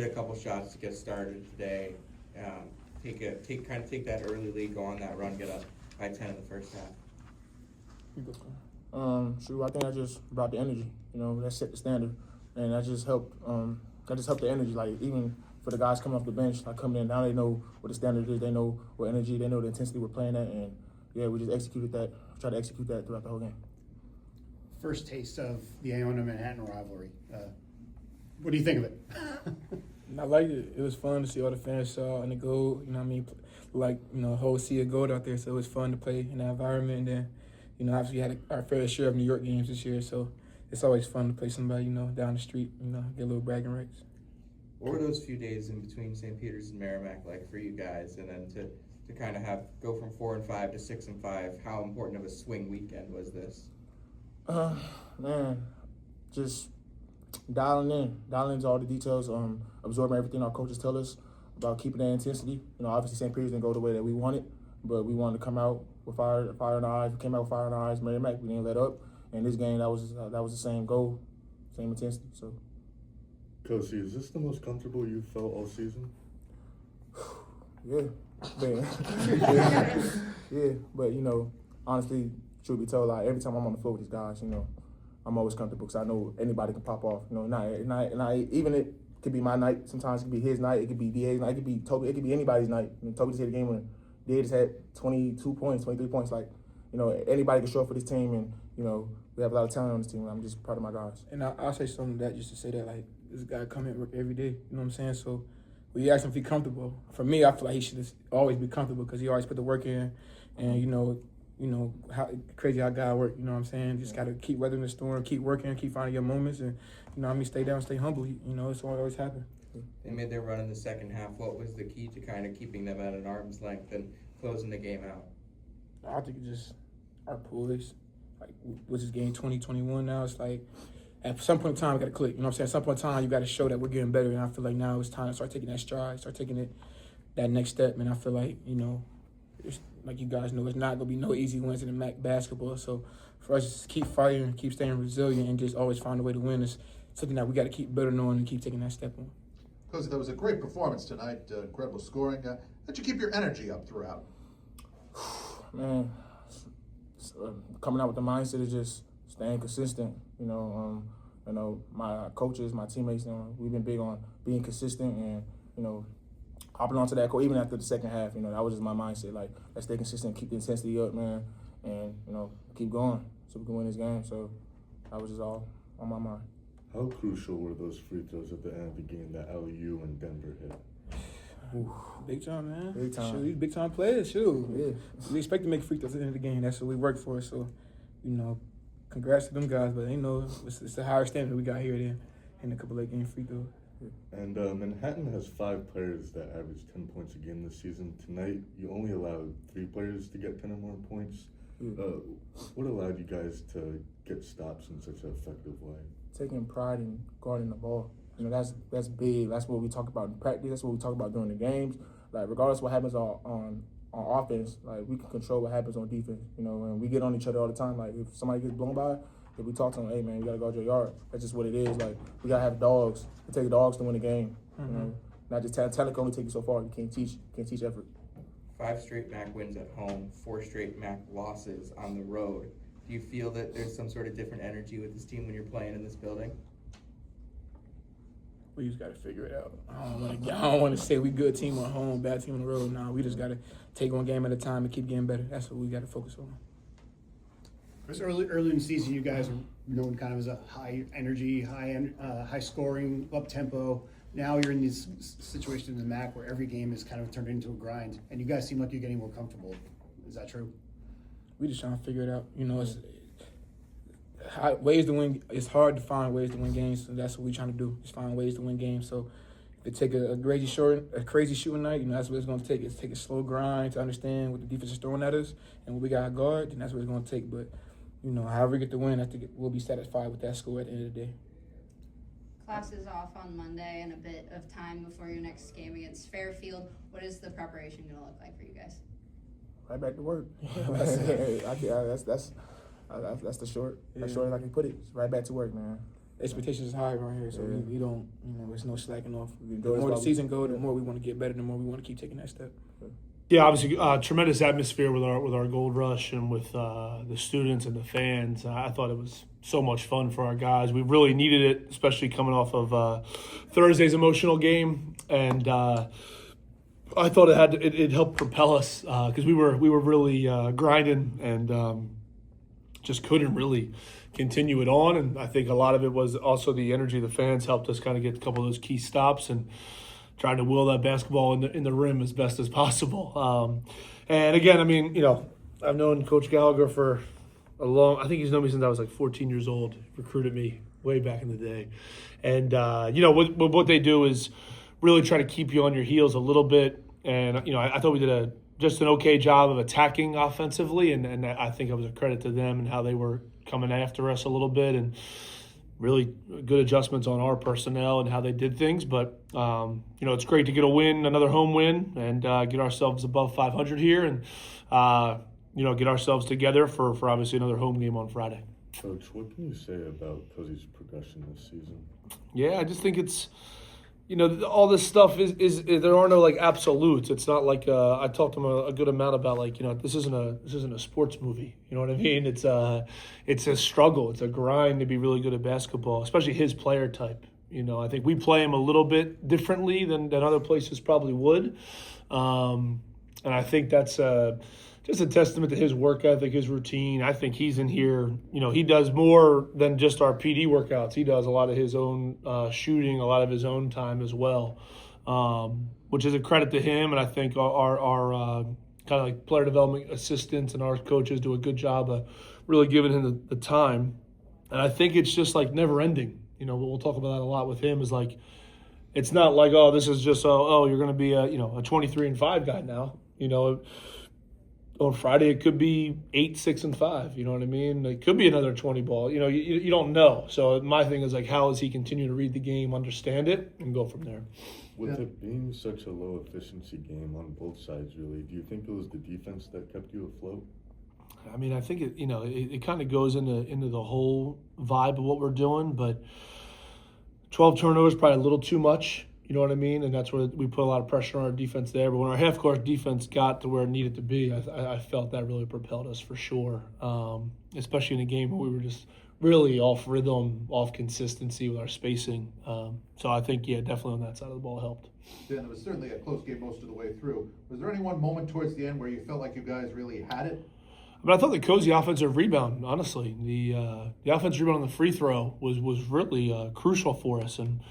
hit a couple shots to get started today. Take that early lead, go on that run, get up by 10 in the first half. I think I just brought the energy. That set the standard, and that just helped. That just helped the energy. Like even for the guys coming off the bench, like coming in now, they know what the standard is. They know what energy. They know the intensity we're playing at, and yeah, we just executed that. Try to execute that throughout the whole game. First taste of the Iona Manhattan rivalry. What do you think of it? I liked it. It was fun to see all the fans saw and the gold. Whole sea of gold out there. So it was fun to play in that environment. And then, obviously we had our fair share of New York games this year. So it's always fun to play somebody, down the street. Get a little bragging rights. What were those few days in between St. Peter's and Merrimack like for you guys? And then to kind of go from 4-5 to 6-5, how important of a swing weekend was this? Man, just dialing into all the details, absorbing everything our coaches tell us about keeping that intensity. Obviously St. Peter's didn't go the way that we wanted, but we wanted to come out with fire in our eyes. We came out with fire in our eyes. Merrimack, we didn't let up. And this game, that was the same goal, same intensity. So, Coach, is this the most comfortable you've felt all season? Yeah, man. yeah, but honestly, truth be told, like every time I'm on the floor with these guys, I'm always comfortable because I know anybody can pop off. Even it could be my night. Sometimes it could be his night. It could be DA's night. It could be Toby. It could be anybody's night. Toby just had a game when DA just had 22 points, 23 points. Like, anybody can show up for this team, and we have a lot of talent on this team. And I'm just proud of my guys. And I'll say something to that just to say that, like, this guy come in work every day. You know what I'm saying? So when you ask him if he's comfortable, for me, I feel like he should always be comfortable because he always put the work in, and how crazy how God work. You know what I'm saying? Just got to keep weathering the storm, keep working, keep finding your moments, and stay down, stay humble. It's what always happen. They made their run in the second half. What was the key to kind of keeping them at an arm's length and closing the game out? I think it's just our poise. Like, which is game 2021 now. It's like at some point in time, we got to click. You know what I'm saying? At some point in time, you got to show that we're getting better. And I feel like now it's time to start taking that stride, start taking that next step. And I feel like, it's, like you guys know, it's not going to be no easy wins in the MAC basketball. So for us, just keep fighting, keep staying resilient, and just always find a way to win is something that we got to keep building on and keep taking that step on. Coach, that was a great performance tonight, incredible scoring. How'd you keep your energy up throughout? Man, coming out with the mindset of just staying consistent. My coaches, my teammates, we've been big on being consistent and, hopping onto that court even after the second half. That was just my mindset. Like, let's stay consistent, keep the intensity up, man, and, keep going so we can win this game. So that was just all on my mind. How crucial were those free throws at the end of the game that LU and Denver hit? Ooh, big time, man. Big time. Shoot, these big time players, shoot. Yeah. We expect to make free throws at the end of the game. That's what we work for. So, congrats to them guys. But it's a higher standard we got here than in a couple of game free throws. And Manhattan has 5 players that average 10 points a game this season. Tonight, you only allowed 3 players to get 10 or more points. What allowed you guys to get stops in such an effective way? Taking pride in guarding the ball. That's big. That's what we talk about in practice. That's what we talk about during the games. Like, regardless of what happens on offense, like, we can control what happens on defense. And we get on each other all the time. Like, if somebody gets blown by, if we talk to them, hey, man, you got to guard your yard. That's just what it is. Like, we got to have dogs. It takes dogs to win a game. Not just talent can only take you so far. You can't teach effort. 5 straight MAC wins at home, 4 straight MAC losses on the road. Do you feel that there's some sort of different energy with this team when you're playing in this building? We just got to figure it out. I don't want to say we good team on home, bad team on the road. Nah, we just got to take one game at a time and keep getting better. That's what we got to focus on. Chris, early in the season, you guys were known kind of as a high energy, high scoring, up tempo. Now you're in this situation in the MAC where every game is kind of turned into a grind, and you guys seem like you're getting more comfortable. Is that true? We just trying to figure it out. It's ways to win. It's hard to find ways to win games, so that's what we're trying to do. Just find ways to win games. So if it take a crazy shooting night, that's what it's going to take. It's take a slow grind to understand what the defense is throwing at us and what we got to guard, and that's what it's going to take. But however we get the win, I think we'll be satisfied with that score at the end of the day. Class is off on Monday and a bit of time before your next game against Fairfield. What is the preparation going to look like for you guys? Right back to work. That's the short as I can put it. It's right back to work, man. expectations is high around here, so we don't, there's no slacking off. The enjoy more the this season goes, the more we want to get better, the more we want to keep taking that step. Yeah, obviously, tremendous atmosphere with our Gold Rush and with the students and the fans. I thought it was so much fun for our guys. We really needed it, especially coming off of Thursday's emotional game, and I thought it helped propel us because we were really grinding and just couldn't really continue it on. And I think a lot of it was also the energy of the fans helped us kind of get a couple of those key stops and trying to wheel that basketball in the rim as best as possible. And again, I mean, I've known Coach Gallagher for I think he's known me since I was like 14 years old, recruited me way back in the day. And, what they do is really try to keep you on your heels a little bit. And, I thought we did just an okay job of attacking offensively. And I think it was a credit to them and how they were coming after us a little bit and really good adjustments on our personnel and how they did things. But, it's great to get a win, another home win, and get ourselves above 500 here and, get ourselves together for obviously another home game on Friday. Coach, what can you say about Cozy's progression this season? Yeah, I just think it's, all this stuff is there are no like absolutes. It's not like I talked to him a good amount about this isn't a sports movie. You know what I mean? It's a struggle. It's a grind to be really good at basketball, especially his player type. I think we play him a little bit differently than other places probably would, and I think that's just a testament to his work ethic, his routine. I think he's in here, he does more than just our PD workouts. He does a lot of his own shooting, a lot of his own time as well, which is a credit to him. And I think our kind of like player development assistants and our coaches do a good job of really giving him the time. And I think it's just like never ending. We'll talk about that a lot with him is like, it's not like, oh, this is just, you're going to be a 23-5 guy now, On Friday, it could be 8, 6, and 5. You know what I mean? It could be another 20 ball. You don't know. So my thing is like, how does he continue to read the game, understand it, and go from there? With it being such a low efficiency game on both sides, really, do you think it was the defense that kept you afloat? I mean, I think it kind of goes into the whole vibe of what we're doing, but 12 turnovers probably a little too much. You know what I mean? And that's where we put a lot of pressure on our defense there. But when our half-court defense got to where it needed to be, I felt that really propelled us for sure, especially in a game where we were just really off rhythm, off consistency with our spacing. So I think, definitely on that side of the ball helped. Dan, it was certainly a close game most of the way through. Was there any one moment towards the end where you felt like you guys really had it? But I thought the Cozy offensive rebound, honestly, the offensive rebound on the free throw was really crucial for us. And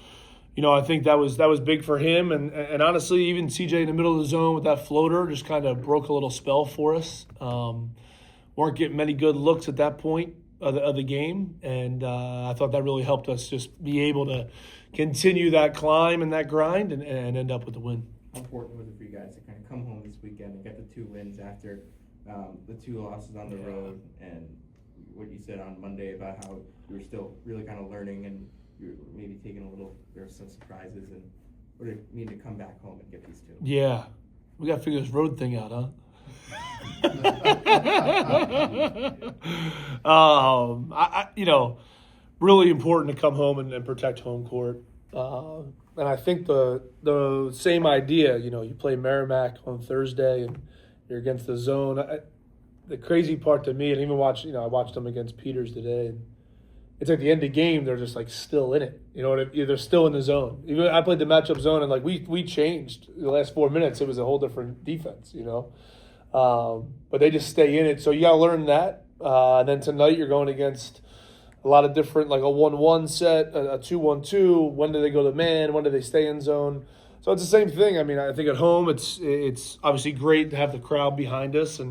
I think that was big for him, and honestly, even CJ in the middle of the zone with that floater just kind of broke a little spell for us. Weren't getting many good looks at that point of the game, and I thought that really helped us just be able to continue that climb and that grind and end up with the win. How important was it for you guys to kind of come home this weekend and get the 2 wins after the 2 losses on the road, and what you said on Monday about how you were still really kind of learning and you're maybe taking there were some surprises, and what did it mean to come back home and get these 2? Yeah. We got to figure this road thing out, huh? Really important to come home and protect home court. And I think the same idea, you play Merrimack on Thursday and you're against the zone. The crazy part to me, and even I watched them against Peters today, and it's like the end of the game, they're just like still in it. They're still in the zone. Even I played the matchup zone, and like we changed the last 4 minutes. It was a whole different defense, But they just stay in it. So you got to learn that. And then tonight you're going against a lot of different, like a 1-1 set, a 2-1-2. When do they go to man? When do they stay in zone? So it's the same thing. I mean, I think at home it's obviously great to have the crowd behind us,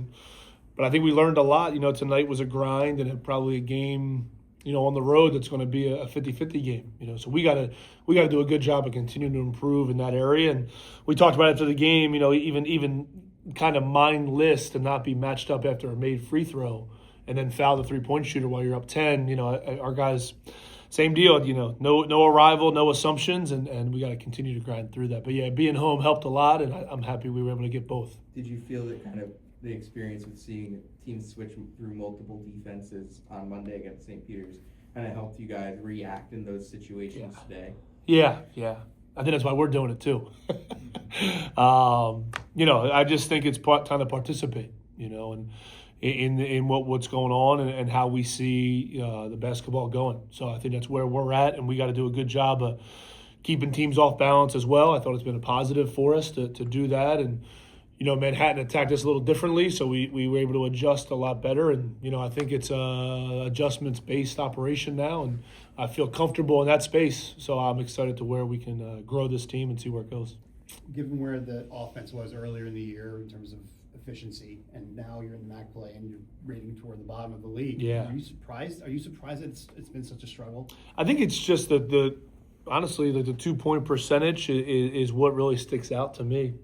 but I think we learned a lot. Tonight was a grind and probably a game. On the road, that's going to be a 50-50 game. So we got to do a good job of continuing to improve in that area. And we talked about it after the game. Even kind of mindless to not be matched up after a made free throw, and then foul the 3-point shooter while you're up 10. Our guys, same deal. No arrival, no assumptions, and we got to continue to grind through that. But yeah, being home helped a lot, and I'm happy we were able to get both. Did you feel that kind of the experience with seeing teams switch through multiple defenses on Monday against St. Peter's kind of helped you guys react in those situations today? Yeah. I think that's why we're doing it too. I just think it's time to participate, and in what's going on and how we see the basketball going. So I think that's where we're at, and we got to do a good job of keeping teams off balance as well. I thought it's been a positive for us to do that, and Manhattan attacked us a little differently, so we were able to adjust a lot better. And I think it's a adjustments-based operation now, and I feel comfortable in that space. So I'm excited to where we can grow this team and see where it goes. Given where the offense was earlier in the year in terms of efficiency, and now you're in the MAC play and you're rating toward the bottom of the league. Yeah. Are you surprised? Are you surprised that it's been such a struggle? I think it's just honestly, the 2-point percentage is what really sticks out to me.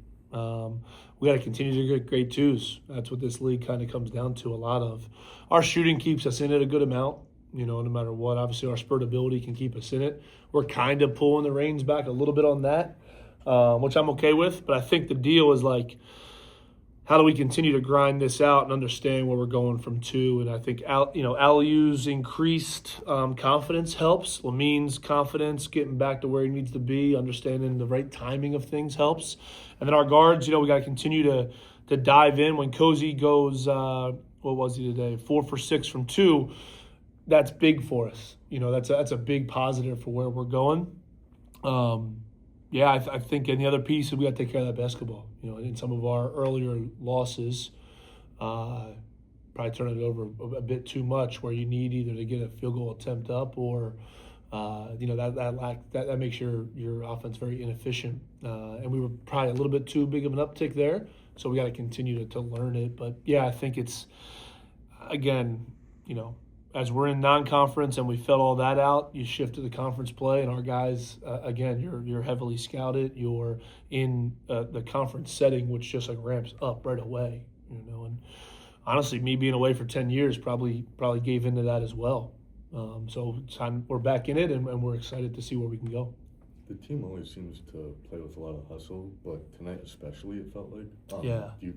We got to continue to get great twos. That's what this league kind of comes down to a lot of. Our shooting keeps us in it a good amount, no matter what. Obviously, our spurt ability can keep us in it. We're kind of pulling the reins back a little bit on that, which I'm okay with. But I think the deal is like, how do we continue to grind this out and understand where we're going from two? And I think Aliu's increased confidence helps. Lamin's confidence, getting back to where he needs to be, understanding the right timing of things helps. And then our guards, we got to continue to dive in. When Cozy goes, what was he today? 4 for 6 from 2. That's big for us. That's a big positive for where we're going. I think in the other piece, we got to take care of that basketball. In some of our earlier losses, probably turning it over a bit too much, where you need either to get a field goal attempt up or, that makes your offense very inefficient. And we were probably a little bit too big of an uptick there, so we got to continue to learn it. But I think it's, again, as we're in non-conference and we fill all that out, you shift to the conference play, and our guys, again, you're heavily scouted. You're in the conference setting, which just like ramps up right away. And honestly, me being away for 10 years probably gave into that as well. So we're back in it, and we're excited to see where we can go. The team always seems to play with a lot of hustle, but tonight especially, it felt like. Yeah. Do you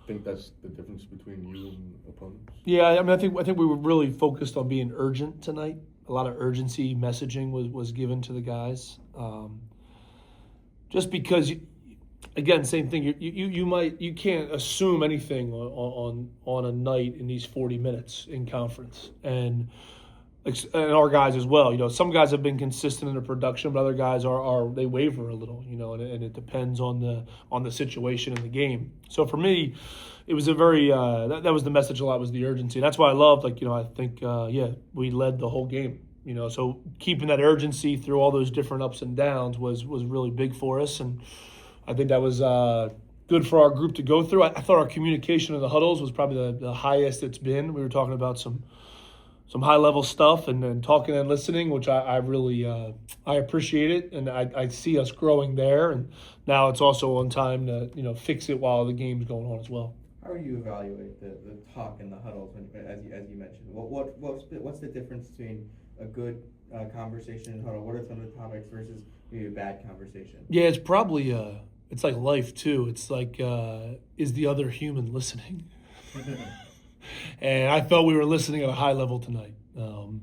think that's the difference between you and opponents? Yeah, I think we were really focused on being urgent tonight. A lot of urgency messaging was given to the guys. Just because, again, same thing. You can't assume anything on a night in these 40 minutes in conference, and our guys as well. Some guys have been consistent in their production, but other guys they waver a little. And it depends on the situation in the game. So for me, it was a very that was the message a lot, was the urgency. And that's why I loved, I think we led the whole game. So keeping that urgency through all those different ups and downs was really big for us, and I think that was good for our group to go through. I thought our communication in the huddles was probably the highest it's been. We were talking about some high-level stuff and then talking and listening, which I really I appreciate it, and I see us growing there. And now it's also on time to fix it while the game's going on as well. How do you evaluate the talk in the huddles, as you mentioned? What's the difference between a good conversation in huddle? What are some of the topics versus maybe a bad conversation? Yeah, it's probably it's like life too. It's like is the other human listening? And I felt we were listening at a high level tonight. And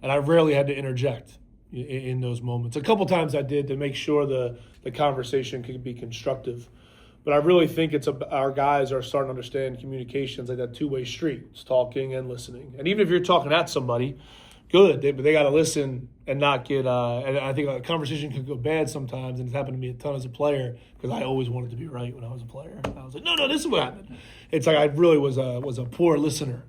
I rarely had to interject in those moments. A couple times I did to make sure the conversation could be constructive. But I really think our guys are starting to understand communications like that two-way street. It's talking and listening. And even if you're talking at somebody, good, but they got to listen and not get and I think a conversation could go bad sometimes, and it's happened to me a ton as a player, because I always wanted to be right when I was a player. I was like, no, this is what happened. It's like I really was a poor listener.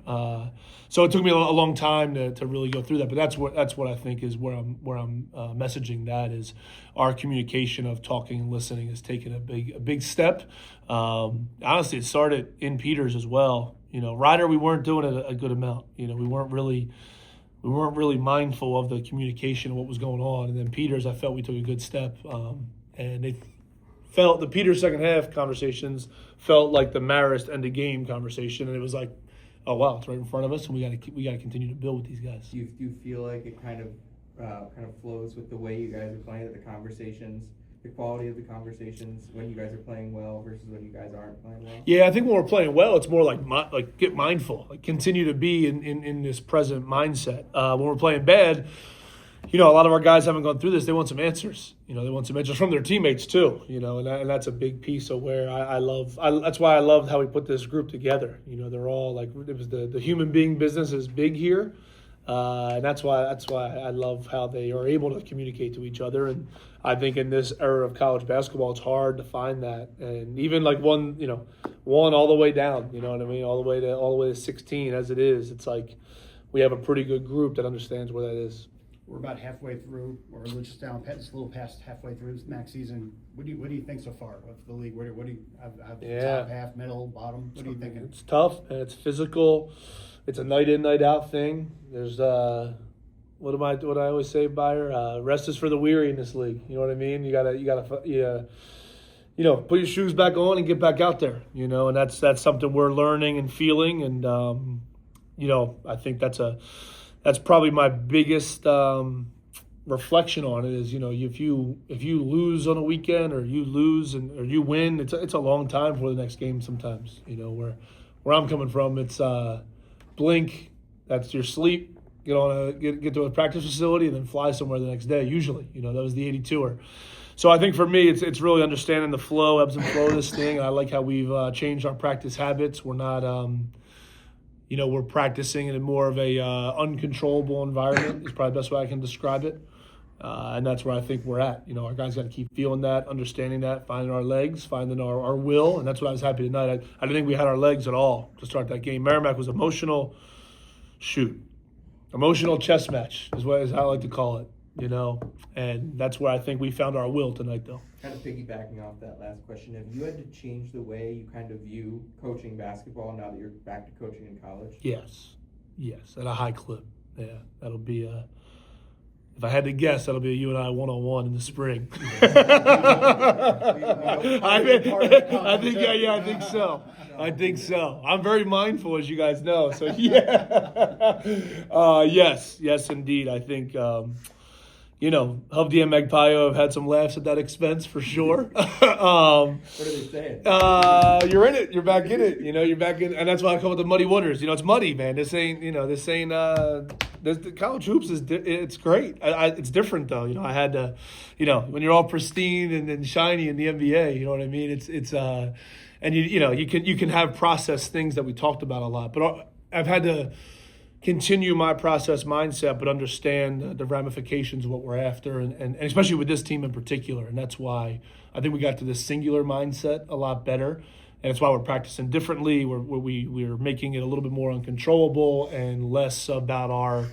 So it took me a long time to really go through that. But that's what I think is where I'm messaging that is our communication of talking and listening has taken a big step. Honestly, it started in Peters as well. Ryder, we weren't doing it a good amount. We weren't really mindful of the communication of what was going on. And then Peters, I felt we took a good step. And they felt the Peters second half conversations felt like the Marist end of game conversation. And it was like, oh, wow, it's right in front of us, and we got to continue to build with these guys. Do you feel like it kind of flows with the way you guys are playing, that the conversations the quality of the conversations when you guys are playing well versus when you guys aren't playing well? Yeah, I think when we're playing well, it's more like get mindful, like continue to be in this present mindset. When we're playing bad, a lot of our guys haven't gone through this. They want some answers. They want some answers from their teammates too. And that's a big piece of where I love. That's why I loved how we put this group together. They're all like, it was the human being business is big here, and that's why I love how they are able to communicate to each other. And I think in this era of college basketball, it's hard to find that. And even like one all the way down. You know what I mean? All the way to 16 as it is. It's like we have a pretty good group that understands where that is. We're about halfway through, or we're just down, just a little past halfway through this MAC season. What do you think so far with the league? What do you have top half, middle, bottom? What are you thinking? It's tough and it's physical. It's a night in, night out thing. There's what I always say, Bayer, rest is for the weary in this league. You know what I mean? You gotta put your shoes back on and get back out there. And that's something we're learning and feeling. And I think that's probably my biggest reflection on it is, if you lose on a weekend or you lose or you win, it's a long time for the next game sometimes. Where I'm coming from, it's blink, that's your sleep, get to a practice facility and then fly somewhere the next day. Usually, that was the 82er. So I think for me, it's really understanding the flow, ebbs and flow of this thing. And I like how we've changed our practice habits. We're not. We're practicing in more of a uncontrollable environment is probably the best way I can describe it. And that's where I think we're at. Our guys got to keep feeling that, understanding that, finding our legs, finding our will. And that's what I was happy tonight. I didn't think we had our legs at all to start that game. Merrimack was emotional chess match is how I like to call it, And that's where I think we found our will tonight, though. Kind of piggybacking off that last question, have you had to change the way you kind of view coaching basketball now that you're back to coaching in college? Yes, at a high clip. Yeah, that'll be if I had to guess, that'll be a you and I one-on-one in the spring. I think so. I'm very mindful, as you guys know. So yeah, yes, indeed. I think. Hovdi and Magpayo have had some laughs at that expense for sure. What are they saying? You're in it. You're back in it. You're back in, and that's why I come with the muddy waters. It's muddy, man. This ain't. The college hoops it's great. It's different though. I had to, when you're all pristine and shiny in the NBA. You know what I mean? It's and you can have processed things that we talked about a lot, but I've had to continue my process mindset, but understand the ramifications of what we're after, and especially with this team in particular. And that's why I think we got to this singular mindset a lot better. And it's why we're practicing differently. We're making it a little bit more uncontrollable and less about our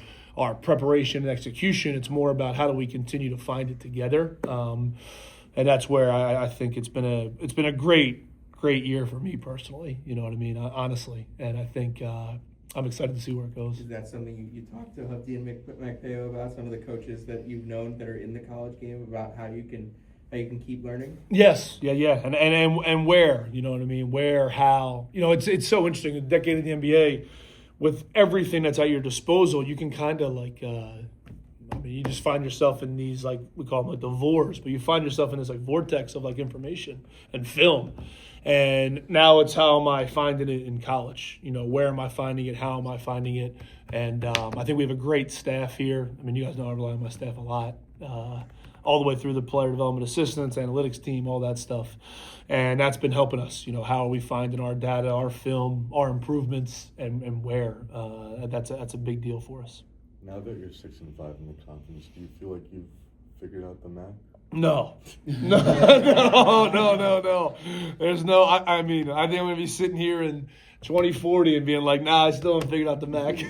preparation and execution. It's more about how do we continue to find it together. And that's where I think it's been a great year for me personally. You know what I mean? Honestly. And I think I'm excited to see where it goes. Is that something you talked to Hovdi and McPhail about, some of the coaches that you've known that are in the college game, about how you can keep learning? Yes, yeah, and where, you know what I mean? Where, how, it's so interesting. A decade of the NBA, with everything that's at your disposal, you can kind of you just find yourself in these, like, we call them like the vores, but you find yourself in this like vortex of like information and film. And now it's how am I finding it in college? Where am I finding it? How am I finding it? And I think we have a great staff here. I mean, you guys know I rely on my staff a lot, all the way through the player development assistants, analytics team, all that stuff. And that's been helping us. How are we finding our data, our film, our improvements, and where? That's a big deal for us. Now that you're 6-5 in the conference, do you feel like you've figured out the MAC? No. There's no. I mean, I think I'm gonna be sitting here in 2040 and being like, nah, I still haven't figured out the MAC.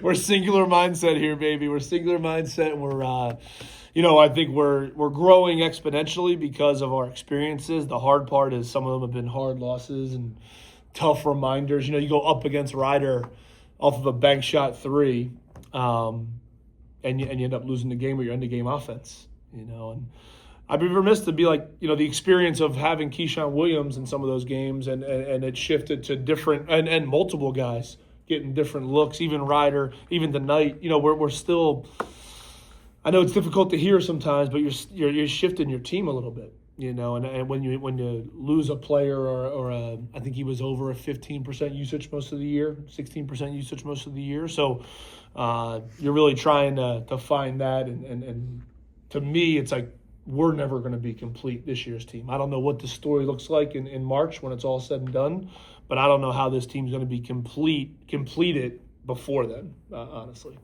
We're singular mindset here, baby. We're singular mindset, and we're, I think we're growing exponentially because of our experiences. The hard part is some of them have been hard losses and tough reminders. You go up against Ryder off of a bank shot 3, and you end up losing the game with your end of game offense. And I'd be remiss to be like, the experience of having Keyshawn Williams in some of those games, and it shifted to different and multiple guys getting different looks, even Ryder, even tonight. We're still, I know it's difficult to hear sometimes, but you're shifting your team a little bit, you know. And when you lose a player or I think he was over a 15% usage most of the year, 16% usage most of the year. So you're really trying to find that. And to me, it's like we're never going to be complete this year's team. I don't know what the story looks like in March when it's all said and done, but I don't know how this team's going to be completed before then, honestly.